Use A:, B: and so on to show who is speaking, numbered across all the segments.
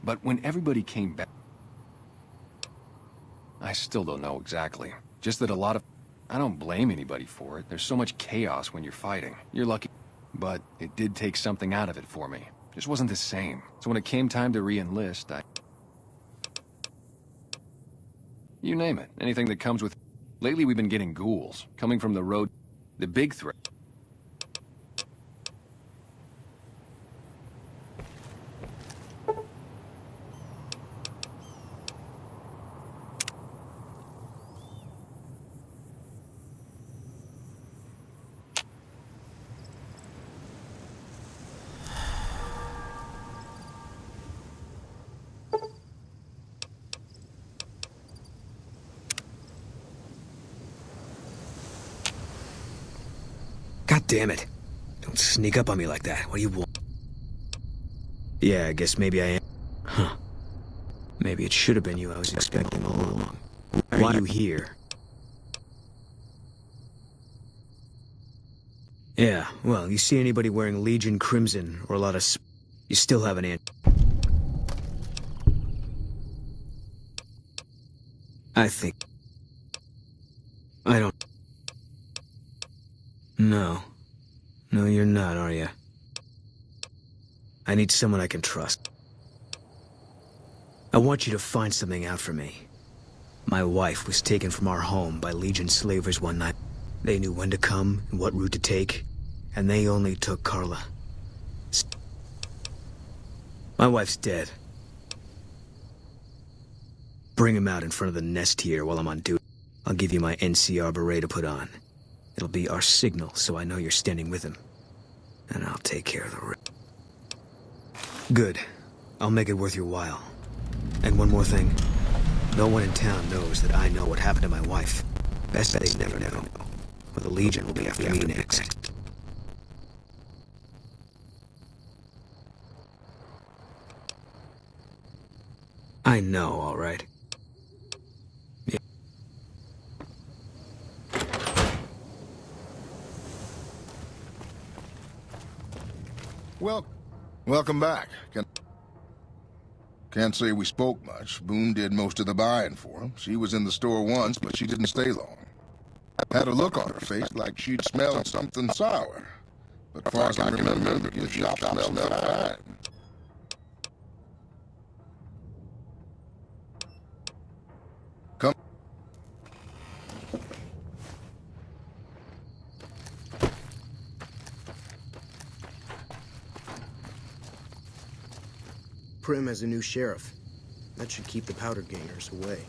A: But when everybody came back, I still don't know exactly. Just that a lot of... I don't blame anybody for it. There's so much chaos when you're fighting. You're lucky. But it did take something out of it for me. Just wasn't the same. So when it came time to re-enlist, you name it. Anything that comes with... Lately we've been getting ghouls. Coming from the road. The big threat.
B: God damn it. Don't sneak up on me like that. What do you want? Yeah, I guess maybe I am. Huh. Maybe it should have been you I was expecting all along. Why are you here? Yeah, well, you see anybody wearing Legion Crimson or a lot of you still have an answer. I think... I don't... No. No, you're not, are you? I need someone I can trust. I want you to find something out for me. My wife was taken from our home by Legion slavers one night. They knew when to come and what route to take, and they only took Carla. My wife's dead. Bring him out in front of the nest here while I'm on duty. I'll give you my NCR beret to put on. It'll be our signal, so I know you're standing with him. And I'll take care of the rest. Good. I'll make it worth your while. And one more thing. No one in town knows that I know what happened to my wife. Best that they never know. Or the Legion will be after me next. I know, all right. Yeah.
C: Well, welcome back. Can't say we spoke much. Boone did most of the buying for him. She was in the store once, but she didn't stay long. Had a look on her face like she'd smelled something sour. But far as I can remember, your shop smelled fine. Come.
D: Primm has a new sheriff. That should keep the powder gangers away.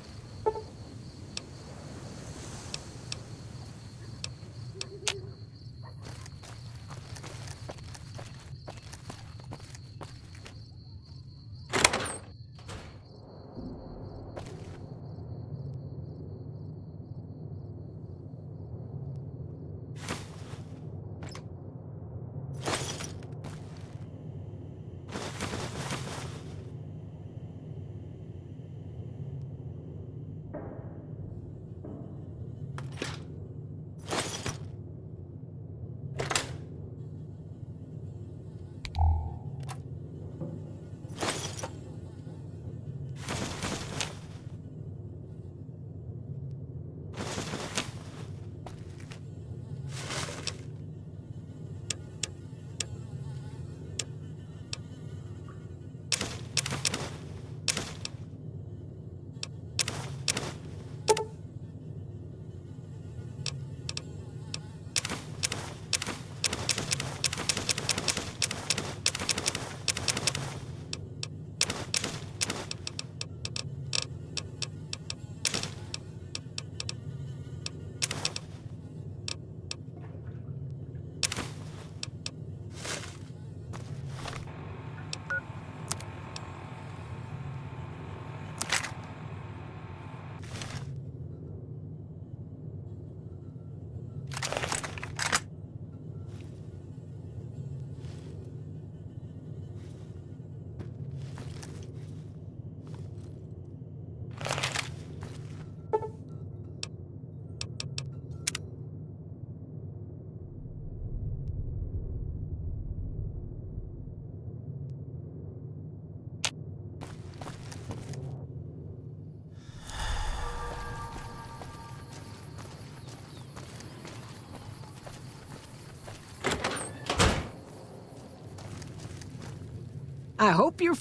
E: I hope you're...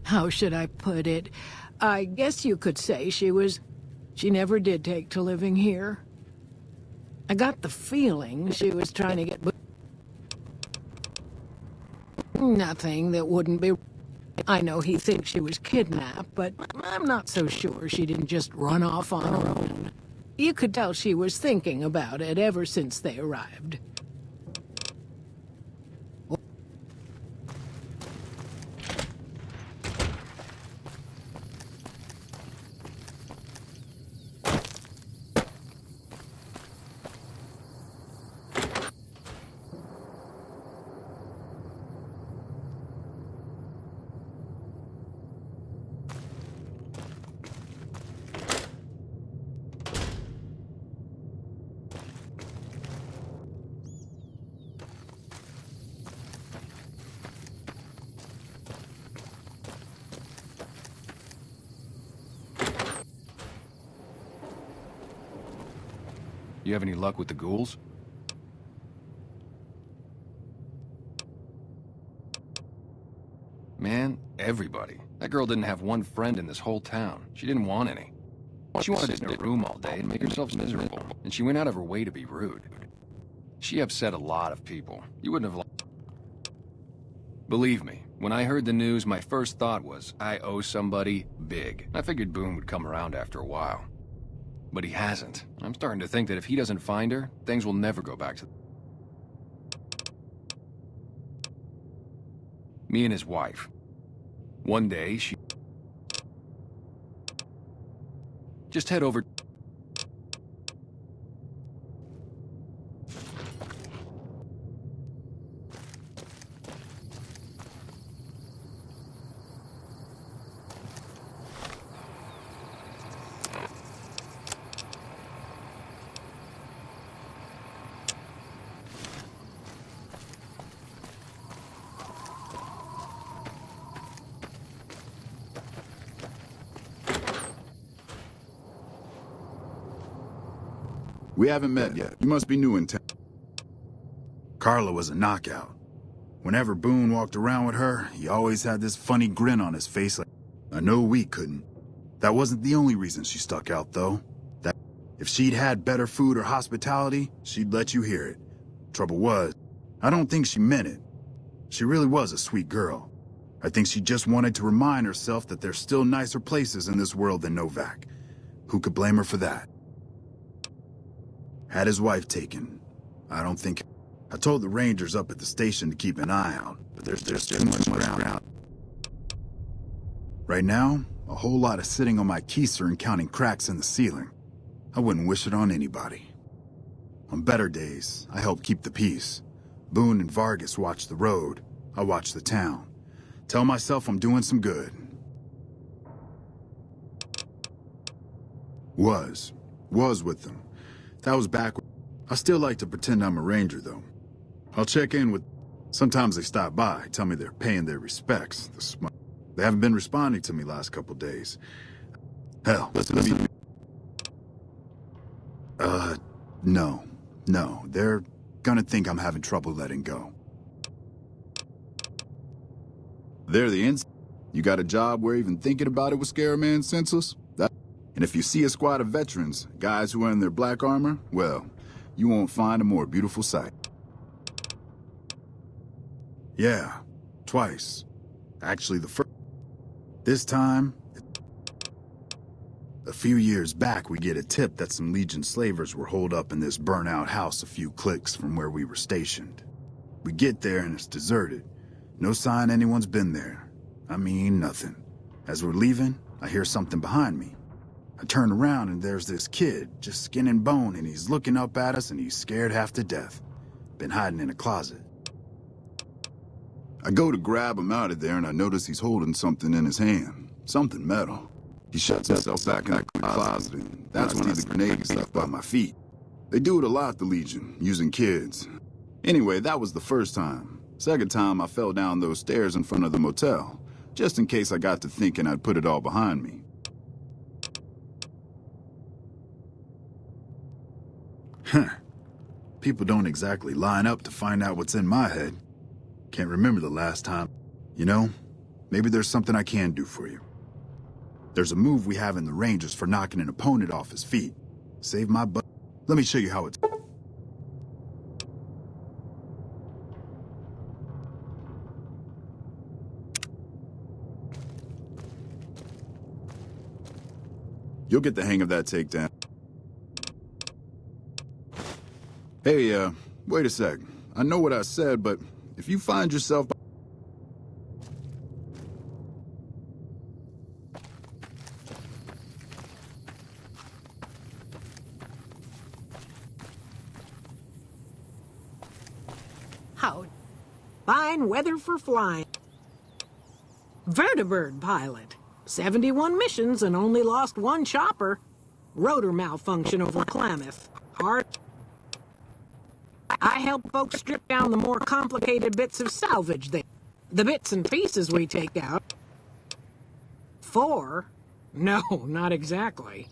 E: How should I put it? I guess you could say she never did take to living here. I got the feeling she was trying to get... Nothing that wouldn't be... I know he thinks she was kidnapped, but I'm not so sure she didn't just run off on her own. You could tell she was thinking about it ever since they arrived.
A: You have any luck with the ghouls? Man, everybody. That girl didn't have one friend in this whole town. She didn't want any. She wanted to sit in her room all day and make herself miserable, and she went out of her way to be rude. She upset a lot of people. You wouldn't have... Believe me, when I heard the news, my first thought was, I owe somebody big. I figured Boone would come around after a while. But he hasn't. I'm starting to think that if he doesn't find her, things will never go back to... Me and his wife. One day, she... Just head over...
F: We haven't met yet. You must be new in town. Carla was a knockout. Whenever Boone walked around with her, he always had this funny grin on his face like, I know we couldn't. That wasn't the only reason she stuck out, though. That if she'd had better food or hospitality, she'd let you hear it. Trouble was, I don't think she meant it. She really was a sweet girl. I think she just wanted to remind herself that there's still nicer places in this world than Novak. Who could blame her for that? Had his wife taken. I don't think... I told the rangers up at the station to keep an eye out, but there's too much ground. Right now, a whole lot of sitting on my keister and counting cracks in the ceiling. I wouldn't wish it on anybody. On better days, I help keep the peace. Boone and Vargas watch the road. I watch the town. Tell myself I'm doing some good. Was with them. That was back. I still like to pretend I'm a ranger, though. I'll check in with... Sometimes they stop by, tell me they're paying their respects. They haven't been responding to me last couple days. Hell, listen. No. They're gonna think I'm having trouble letting go. They're the ins... You got a job where even thinking about it would scare a man senseless? And if you see a squad of veterans, guys who are in their black armor, well, you won't find a more beautiful sight. Yeah, twice. Actually, the first... This time... A few years back, we get a tip that some Legion slavers were holed up in this burnt-out house a few clicks from where we were stationed. We get there and it's deserted. No sign anyone's been there. I mean, nothing. As we're leaving, I hear something behind me. I turn around and there's this kid, just skin and bone, and he's looking up at us and he's scared half to death. Been hiding in a closet. I go to grab him out of there and I notice he's holding something in his hand. Something metal. He shuts himself back in the closet and that's when the grenade stuck by my feet. They do it a lot, the Legion, using kids. Anyway, that was the first time. Second time, I fell down those stairs in front of the motel, just in case I got to thinking I'd put it all behind me. People don't exactly line up to find out what's in my head. Can't remember the last time. You know, maybe there's something I can do for you. There's a move we have in the Rangers for knocking an opponent off his feet. Save my butt. Let me show you how it's... You'll get the hang of that takedown. Hey, wait a sec. I know what I said, but if you find yourself...
E: How fine weather for flying. Vertibird pilot. 71 missions and only lost one chopper. Rotor malfunction over Klamath. Hard. I help folks strip down the more complicated bits of salvage there. The bits and pieces we take out. 4? No, not exactly.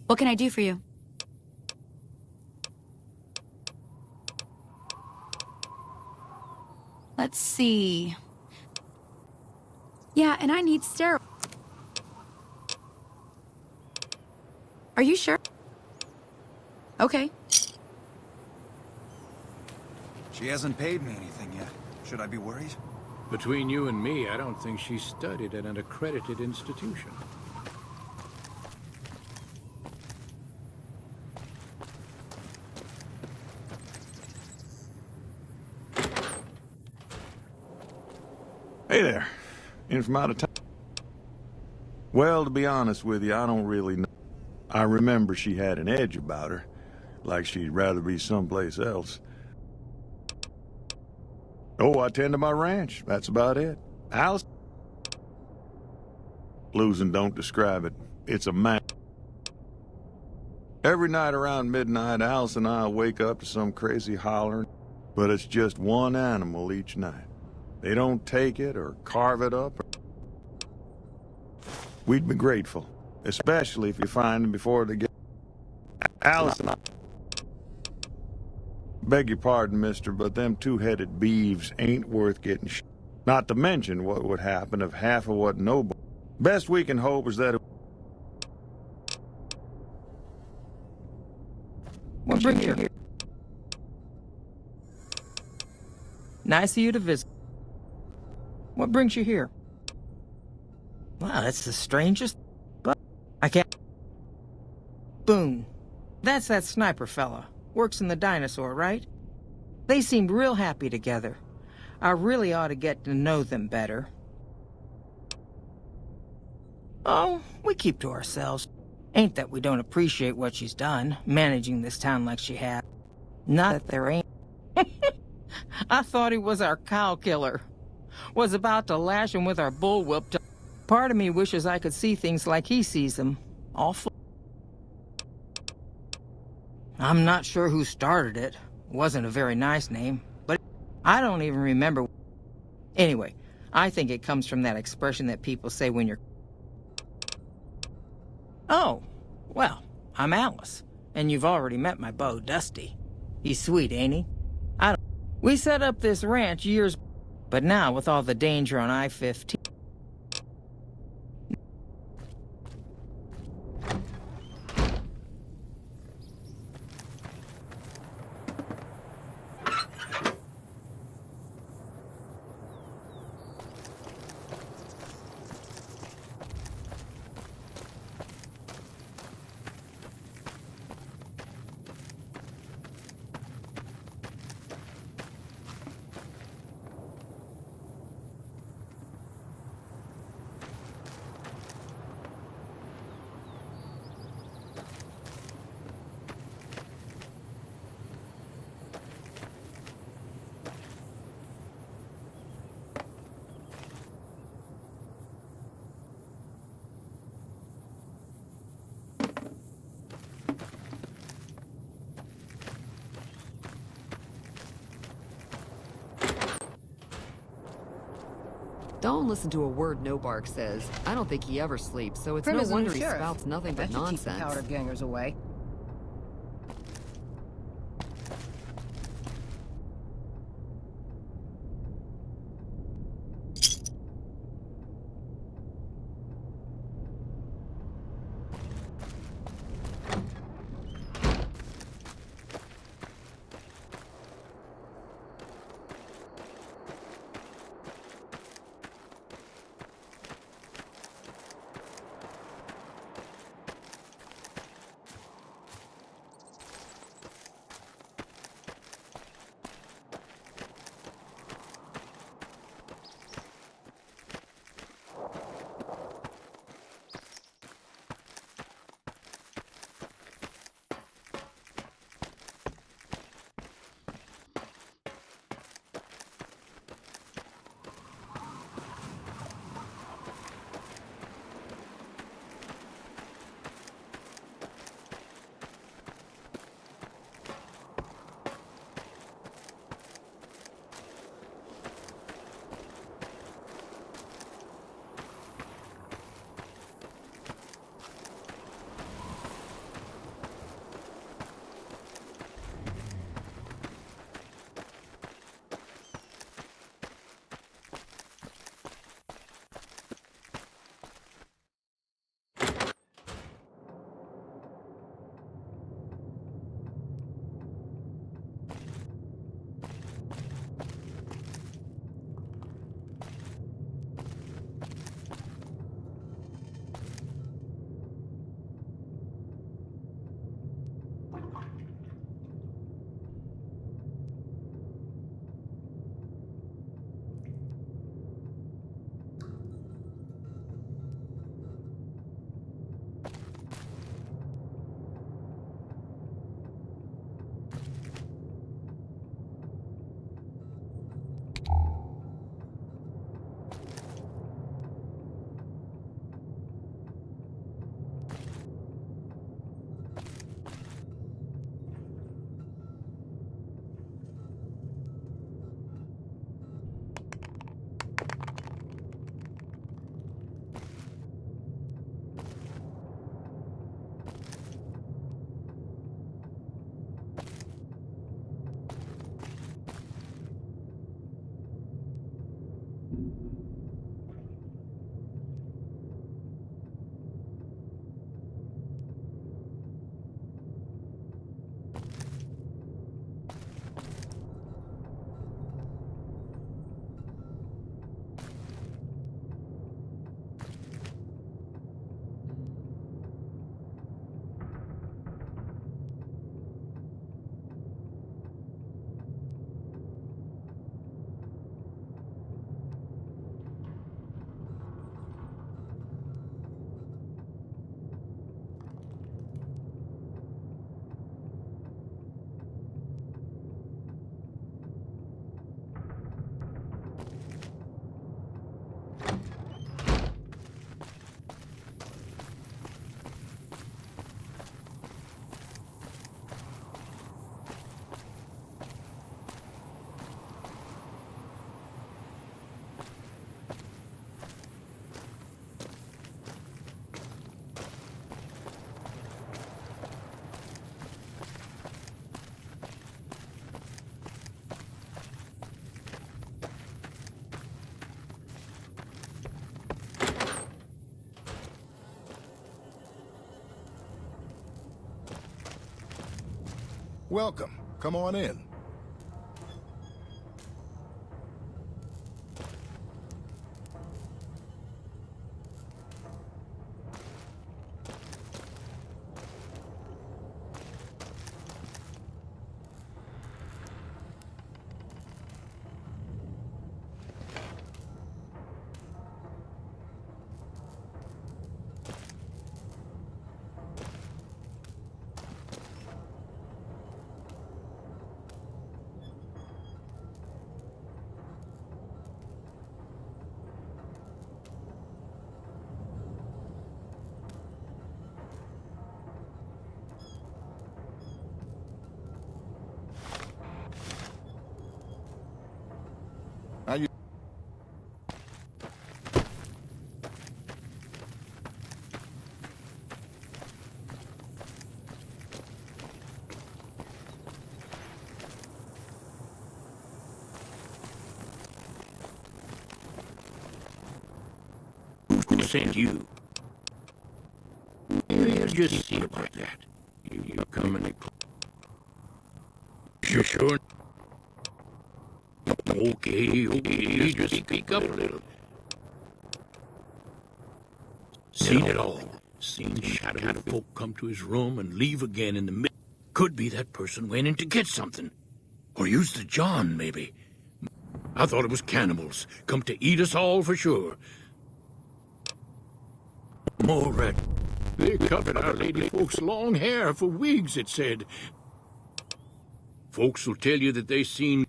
G: What can I do for you? Let's see. Yeah, and I need steroids. Are you sure? Okay.
H: She hasn't paid me anything yet. Should I be worried?
I: Between you and me, I don't think she studied at an accredited institution.
J: Hey there. In from out of town? Well, to be honest with you, I don't really know. I remember she had an edge about her, like she'd rather be someplace else. Oh, I tend to my ranch. That's about it. Alice? Losing don't describe it. It's a man. Every night around midnight, Alice and I wake up to some crazy hollering, but it's just one animal each night. They don't take it or carve it up. We'd be grateful, especially if you find them before they get... Alice and I... Beg your pardon, mister, but them two-headed beeves ain't worth getting Not to mention what would happen if half of what nobody... Best we can hope is that...
K: What brings you here? Nice of you to visit. What brings you here? Wow, that's the strangest... But I can't... Boone. That's that sniper fella. Works in the dinosaur, right? They seemed real happy together. I really ought to get to know them better. Oh, we keep to ourselves. Ain't that we don't appreciate what she's done, managing this town like she has. Not that there ain't. I thought he was our cow killer. Was about to lash him with our bullwhip. Part of me wishes I could see things like he sees them. Awful. I'm not sure who started it. Wasn't a very nice name, but I don't even remember. Anyway, I think it comes from that expression that people say when you're... Oh, well, I'm Alice, and you've already met my beau, Dusty. He's sweet, ain't he? We set up this ranch years... But now, with all the danger on I-15...
L: Don't listen to a word Nobark says. I don't think he ever sleeps, so it's
M: Prim
L: no
M: is the new
L: wonder he
M: sheriff.
L: spouts nothing but
M: That should keep the
L: nonsense.
M: powder gangers away.
C: Welcome. Come on in.
I: Who sent you? You just see about that. You come and sure. Okay, just speak up a little. Seen it all. Seen shadowy folk come to his room and leave again in the mid. Could be that person went in to get something. Or used the John, maybe. I thought it was cannibals. Come to eat us all for sure. More red. They covered our lady folks' long hair for wigs, it said. Folks will tell you that they seen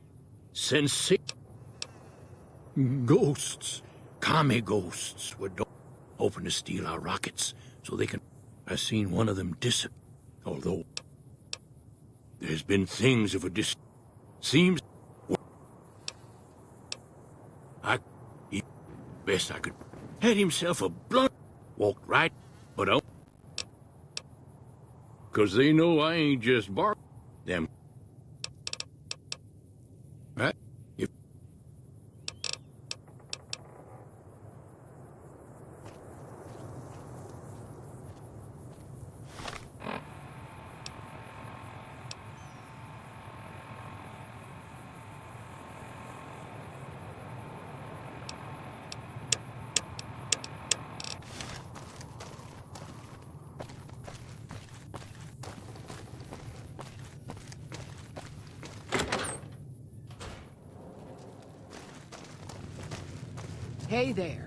I: ghosts. Kami ghosts were hoping to steal our rockets so they can... I seen one of them disappear. Although there's been things of a seems best I could had himself a blunt, walked right, but out. 'Cause they know I ain't just bark them. Right? If
E: Hey there.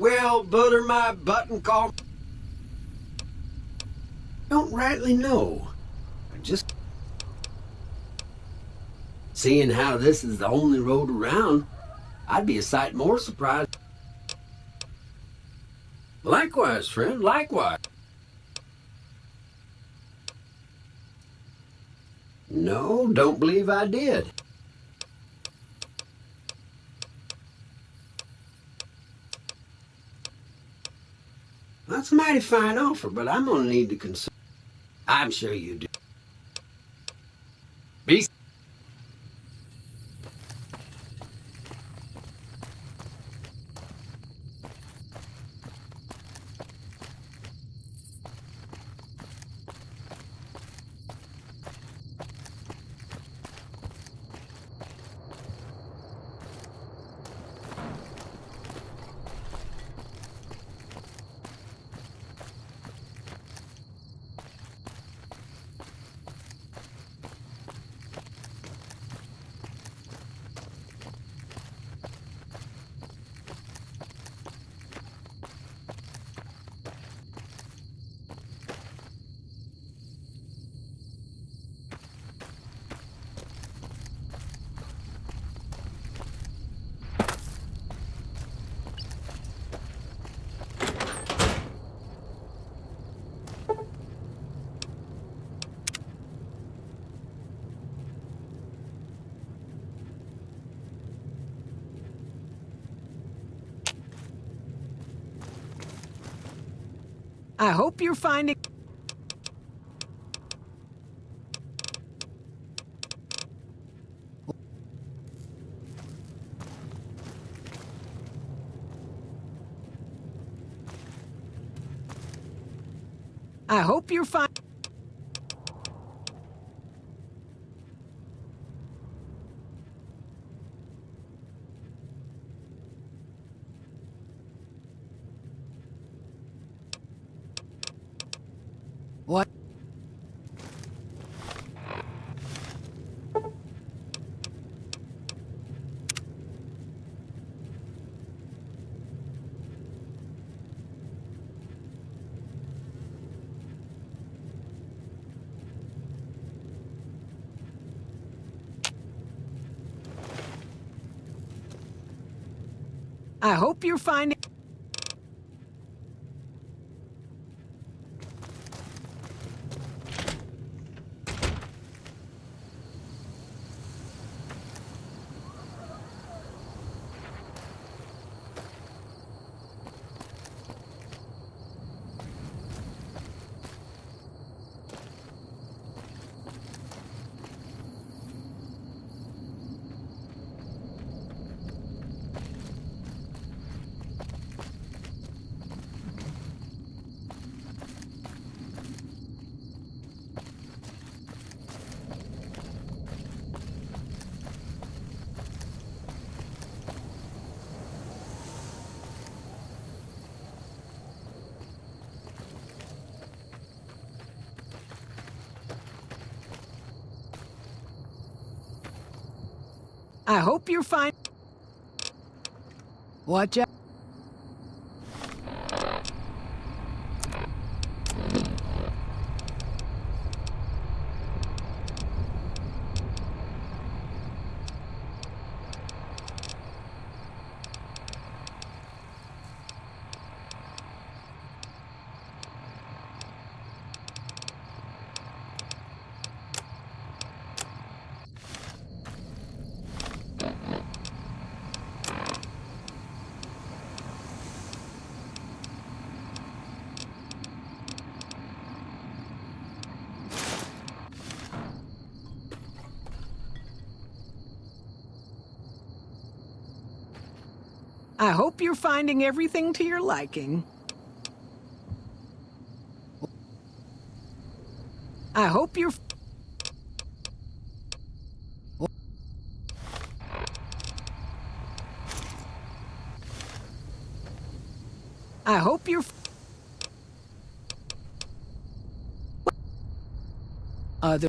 M: Well, butter my button call. Don't rightly know. I just... Seeing how this is the only road around, I'd be a sight more surprised. Likewise, friend, likewise. No, don't believe I did. That's a mighty fine offer, but I'm gonna need to consider. I'm sure you do. Be
E: I hope you're finding... I hope you're fine. What? I hope you're finding... I hope you're fine. Watch out. I hope you're finding everything to your liking. I hope you're... I hope you're... Other...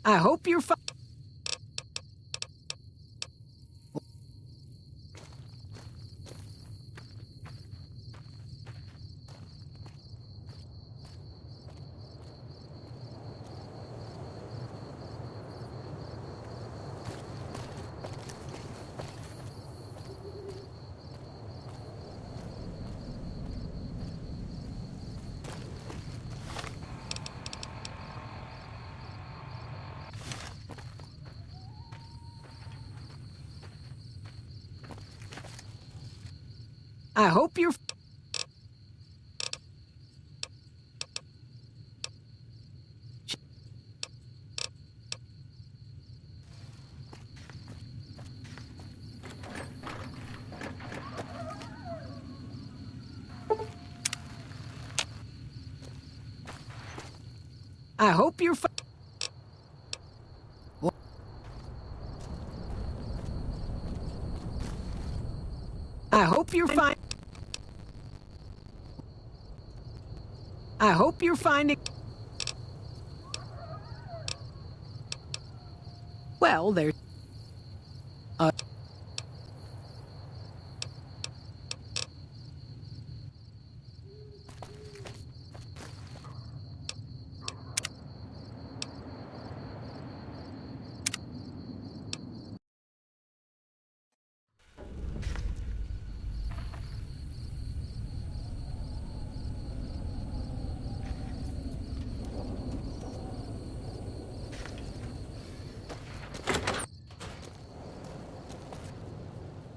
E: I hope you're fine. I hope you're... I hope you're... I hope you're fine. I hope you're finding... Well, there's...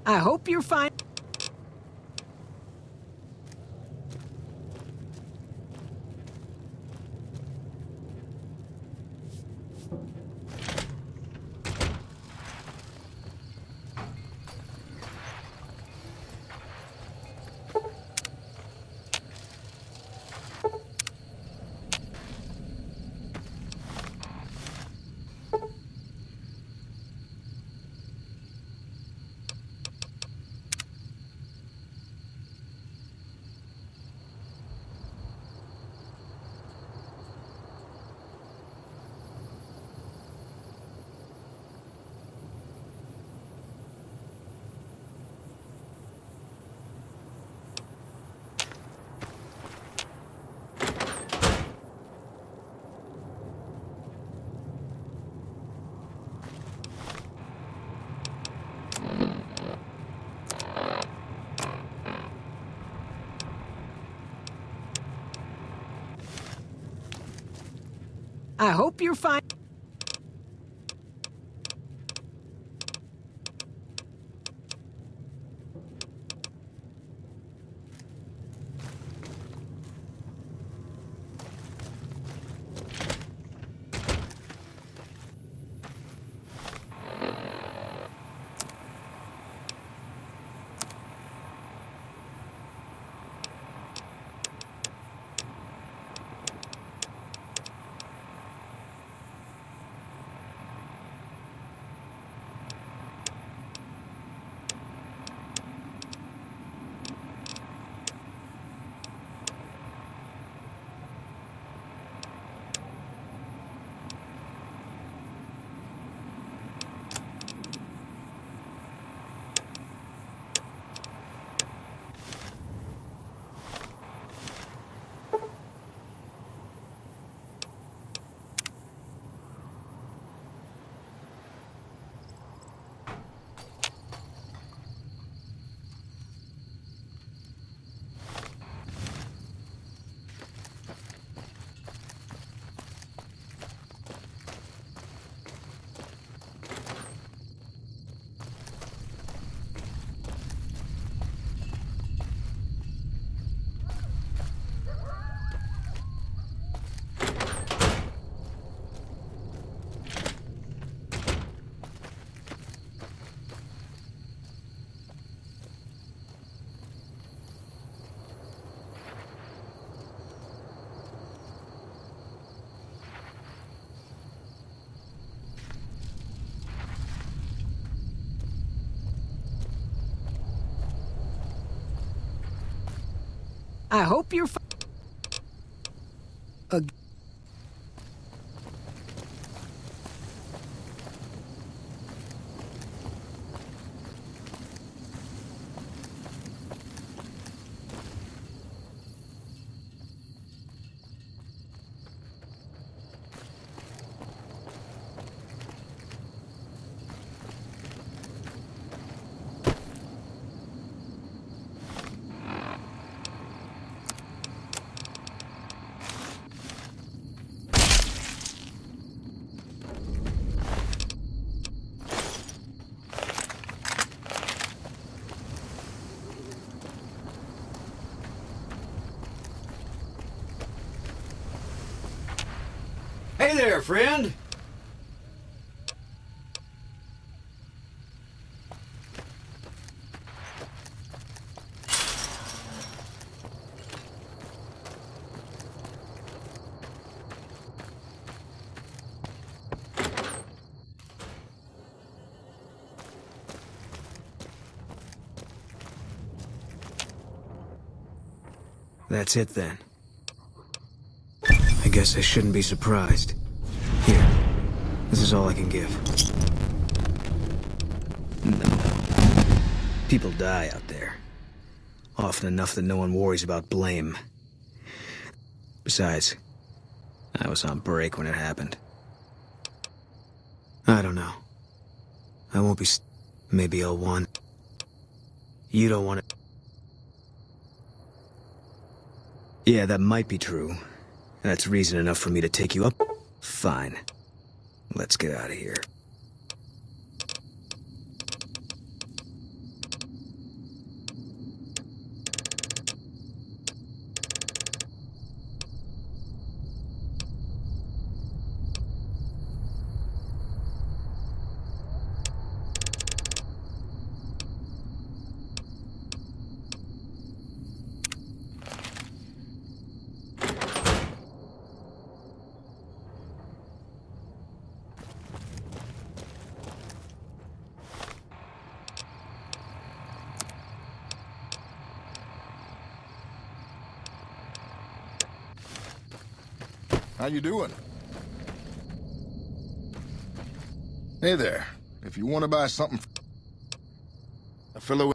E: I hope you're fine. I hope you're fine. I hope you're fine.
M: Hey there, friend.
B: That's it then. I guess I shouldn't be surprised. Here, this is all I can give. No. People die out there. Often enough that no one worries about blame. Besides, I was on break when it happened. I don't know. I won't be maybe I'll want... You don't want to... Yeah, that might be true. That's reason enough for me to take you up. Fine. Let's get out of here.
C: How you doing? Hey there. If you want to buy something... A fellow...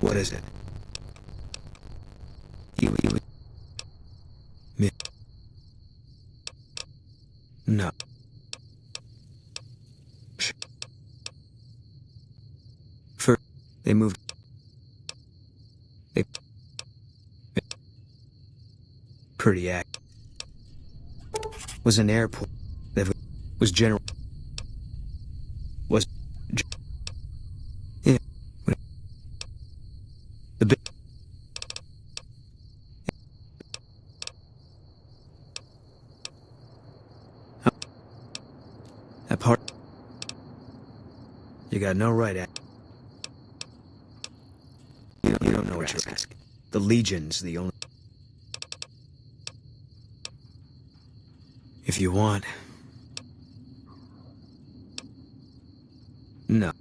B: What is it? Me? No. First, they moved. They pretty act. Was an airport that was general. Was yeah. The big. That part. You got no right at. You don't know what you're asking. The Legion's the only. If you want. No.